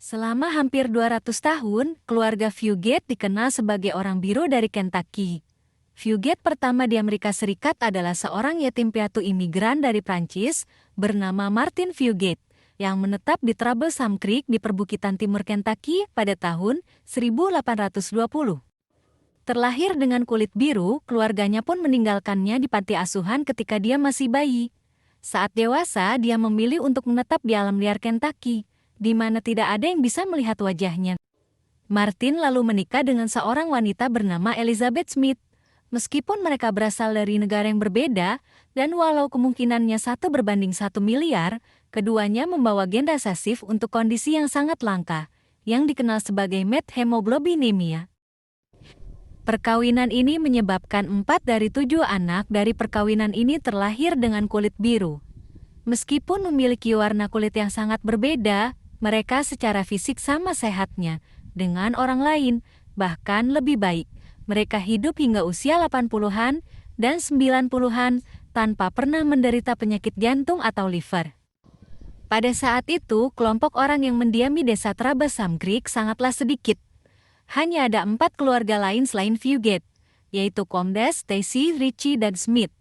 Selama hampir 200 tahun, keluarga Fugate dikenal sebagai orang biru dari Kentucky. Fugate pertama di Amerika Serikat adalah seorang yatim piatu imigran dari Prancis bernama Martin Fugate, yang menetap di Troublesome Creek di perbukitan timur Kentucky pada tahun 1820. Terlahir dengan kulit biru, keluarganya pun meninggalkannya di panti asuhan ketika dia masih bayi. Saat dewasa, dia memilih untuk menetap di alam liar Kentucky, di mana tidak ada yang bisa melihat wajahnya. Martin lalu menikah dengan seorang wanita bernama Elizabeth Smith. Meskipun mereka berasal dari negara yang berbeda, dan walau kemungkinannya 1:1 miliar, keduanya membawa gen resesif untuk kondisi yang sangat langka, yang dikenal sebagai methemoglobinemia. Perkawinan ini menyebabkan 4 dari 7 anak dari perkawinan ini terlahir dengan kulit biru. Meskipun memiliki warna kulit yang sangat berbeda, mereka secara fisik sama sehatnya dengan orang lain, bahkan lebih baik. Mereka hidup hingga usia 80-an dan 90-an tanpa pernah menderita penyakit jantung atau liver. Pada saat itu, kelompok orang yang mendiami desa Troublesome Creek sangatlah sedikit. Hanya ada 4 keluarga lain selain Fugate, yaitu Combs, Stacy, Richie, dan Smith.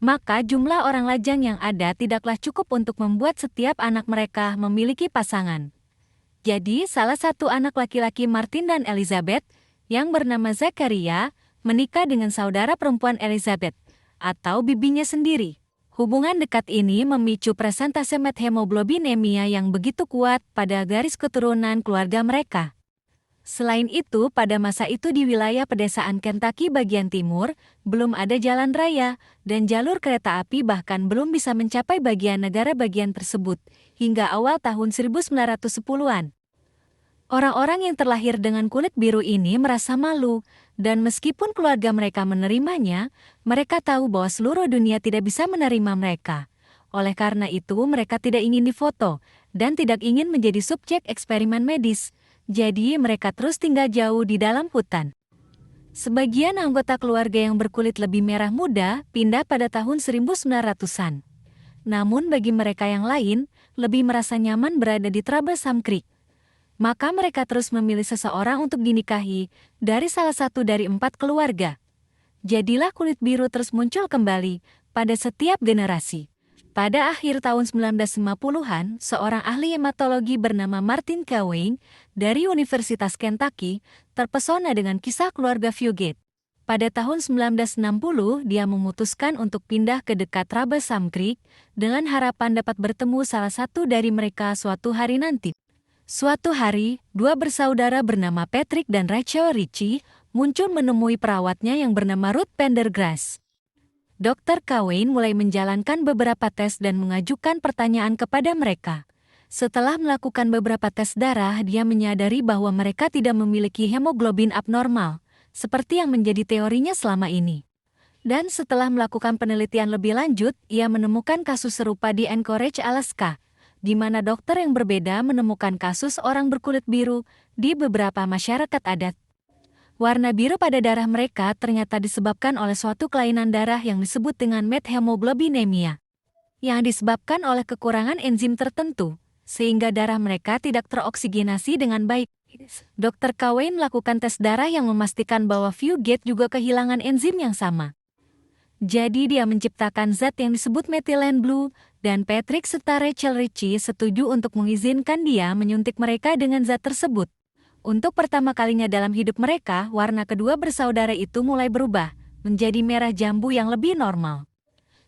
Maka jumlah orang lajang yang ada tidaklah cukup untuk membuat setiap anak mereka memiliki pasangan. Jadi, salah satu anak laki-laki Martin dan Elizabeth, yang bernama Zachariah, menikah dengan saudara perempuan Elizabeth, atau bibinya sendiri. Hubungan dekat ini memicu presentase methemoglobinemia yang begitu kuat pada garis keturunan keluarga mereka. Selain itu, pada masa itu di wilayah pedesaan Kentucky bagian timur, belum ada jalan raya, dan jalur kereta api bahkan belum bisa mencapai bagian negara bagian tersebut, hingga awal tahun 1910-an. Orang-orang yang terlahir dengan kulit biru ini merasa malu, dan meskipun keluarga mereka menerimanya, mereka tahu bahwa seluruh dunia tidak bisa menerima mereka. Oleh karena itu, mereka tidak ingin difoto, dan tidak ingin menjadi subjek eksperimen medis. Jadi mereka terus tinggal jauh di dalam hutan. Sebagian anggota keluarga yang berkulit lebih merah muda pindah pada tahun 1900-an. Namun bagi mereka yang lain, lebih merasa nyaman berada di Troublesome Creek. Maka mereka terus memilih seseorang untuk dinikahi dari salah satu dari 4 keluarga. Jadilah kulit biru terus muncul kembali pada setiap generasi. Pada akhir tahun 1950-an, seorang ahli hematologi bernama Martin Cowain dari Universitas Kentucky terpesona dengan kisah keluarga Fugate. Pada tahun 1960, dia memutuskan untuk pindah ke dekat Troublesome Creek dengan harapan dapat bertemu salah satu dari mereka suatu hari nanti. Suatu hari, 2 bersaudara bernama Patrick dan Rachel Ritchie muncul menemui perawatnya yang bernama Ruth Pendergrass. Dr. Cowain mulai menjalankan beberapa tes dan mengajukan pertanyaan kepada mereka. Setelah melakukan beberapa tes darah, dia menyadari bahwa mereka tidak memiliki hemoglobin abnormal, seperti yang menjadi teorinya selama ini. Dan setelah melakukan penelitian lebih lanjut, ia menemukan kasus serupa di Anchorage, Alaska, di mana dokter yang berbeda menemukan kasus orang berkulit biru di beberapa masyarakat adat. Warna biru pada darah mereka ternyata disebabkan oleh suatu kelainan darah yang disebut dengan methemoglobinemia, yang disebabkan oleh kekurangan enzim tertentu, sehingga darah mereka tidak teroksigenasi dengan baik. Dr. Cowain melakukan tes darah yang memastikan bahwa Fugate juga kehilangan enzim yang sama. Jadi dia menciptakan zat yang disebut methylene blue, dan Patrick serta Rachel Ritchie setuju untuk mengizinkan dia menyuntik mereka dengan zat tersebut. Untuk pertama kalinya dalam hidup mereka, warna kedua bersaudara itu mulai berubah, menjadi merah jambu yang lebih normal.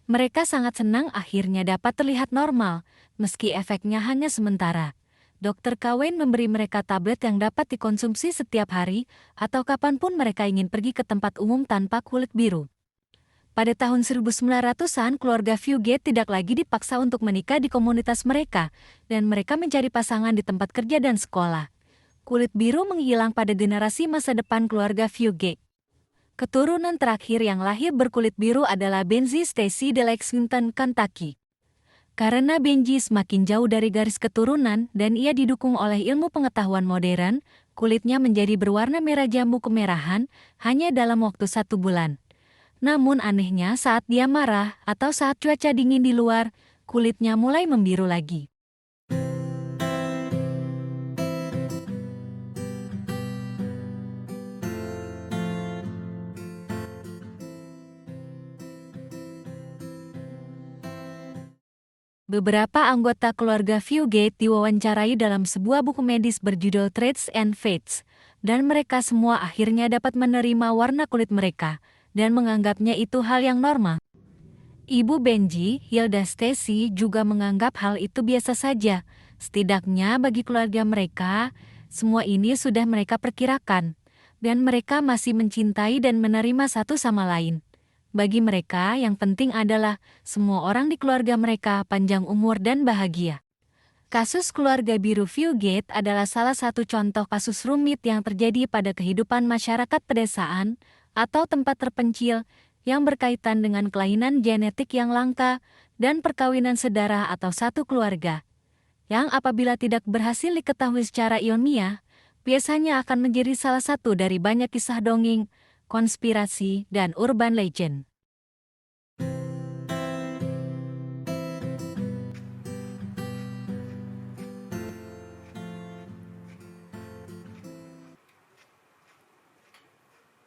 Mereka sangat senang akhirnya dapat terlihat normal, meski efeknya hanya sementara. Dr. Cowain memberi mereka tablet yang dapat dikonsumsi setiap hari, atau kapanpun mereka ingin pergi ke tempat umum tanpa kulit biru. Pada tahun 1900-an, keluarga Fugate tidak lagi dipaksa untuk menikah di komunitas mereka, dan mereka mencari pasangan di tempat kerja dan sekolah. Kulit biru menghilang pada generasi masa depan keluarga Fugate. Keturunan terakhir yang lahir berkulit biru adalah Benji Stacy de Lexington, Kentucky. Karena Benji semakin jauh dari garis keturunan dan ia didukung oleh ilmu pengetahuan modern, kulitnya menjadi berwarna merah jambu kemerahan hanya dalam waktu 1 bulan. Namun anehnya saat dia marah atau saat cuaca dingin di luar, kulitnya mulai membiru lagi. Beberapa anggota keluarga Fugate diwawancarai dalam sebuah buku medis berjudul Traits and Fates, dan mereka semua akhirnya dapat menerima warna kulit mereka, dan menganggapnya itu hal yang normal. Ibu Benji, Hilda Stacy, juga menganggap hal itu biasa saja. Setidaknya bagi keluarga mereka, semua ini sudah mereka perkirakan, dan mereka masih mencintai dan menerima satu sama lain. Bagi mereka, yang penting adalah semua orang di keluarga mereka panjang umur dan bahagia. Kasus keluarga biru Fugate adalah salah satu contoh kasus rumit yang terjadi pada kehidupan masyarakat pedesaan atau tempat terpencil yang berkaitan dengan kelainan genetik yang langka dan perkawinan sedara atau satu keluarga, yang apabila tidak berhasil diketahui secara ilmiah, biasanya akan menjadi salah satu dari banyak kisah dongeng, konspirasi, dan urban legend.